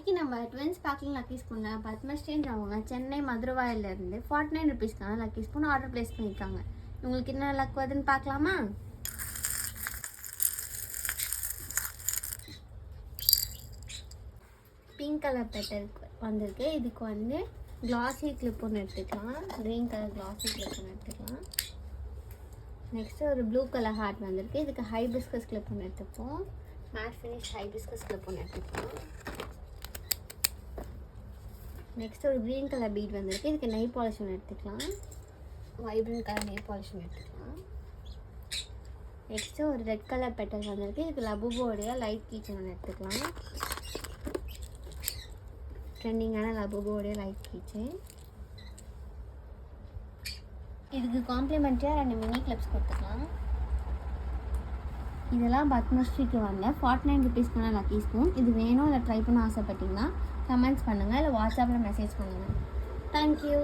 இன்னைக்கு நம்ம twins baking lucky spoon பத்மஸ்ரீன்றவங்க சென்னை மதுரவாயிலிருந்து 49 ருபீஸ்க்கான லக்கி ஸ்பூன் ஆர்டர் பிளேஸ் பண்ணியிருக்காங்க. உங்களுக்கு என்ன லக் வருதுன்னு பார்க்கலாமா? பிங்க் கலர் பெட்டல் வந்திருக்கு. இதுக்கு வந்து கிளாஸி கிளிப் ஒன்று எடுத்துக்கலாம். க்ரீன் கலர் கிளாஸி கிளிப் ஒன்று எடுத்துக்கலாம். நெக்ஸ்ட்டு ஒரு ப்ளூ கலர் ஹார்ட் வந்திருக்கு. இதுக்கு ஹைபிஸ்கஸ் கிளிப் ஒன்று எடுத்துப்போம். மேட் ஃபினிஷ் ஹைபிஸ்கஸ் கிளிப் ஒன்று எடுத்துப்போம். நெக்ஸ்ட் ஒரு க்ரீன் கலர் பீட் வந்திருக்கு. இதுக்கு நெய் பாலிஷ் ஒன்று எடுத்துக்கலாம். வைப்ரண்ட் கலர் நெய் பாலிஷ் ஒன்று எடுத்துக்கலாம். நெக்ஸ்ட்டு ஒரு ரெட் கலர் பெட்டல் வந்திருக்கு. இதுக்கு லபுபோடைய லைட் கீச்சன் ஒன்று எடுத்துக்கலாம். ட்ரெண்டிங்கான லபுபோடைய லைட் கீச்சன். இதுக்கு காம்ப்ளிமெண்ட்டாக 2 மினி கிளிப்ஸ் கொடுத்துக்கலாம். இதெல்லாம் பத்மஸ்ரீக்கு வந்த 49 ருபீஸ்க்கான லக்கி ஸ்பூன். இது வேணும் இல்லை ட்ரை பண்ண ஆசைப்பட்டீங்கன்னா கமெண்ட்ஸ் பண்ணுங்கள், இல்லை வாட்ஸ்அப்பில் மெசேஜ் பண்ணுங்கள். தேங்க்யூ.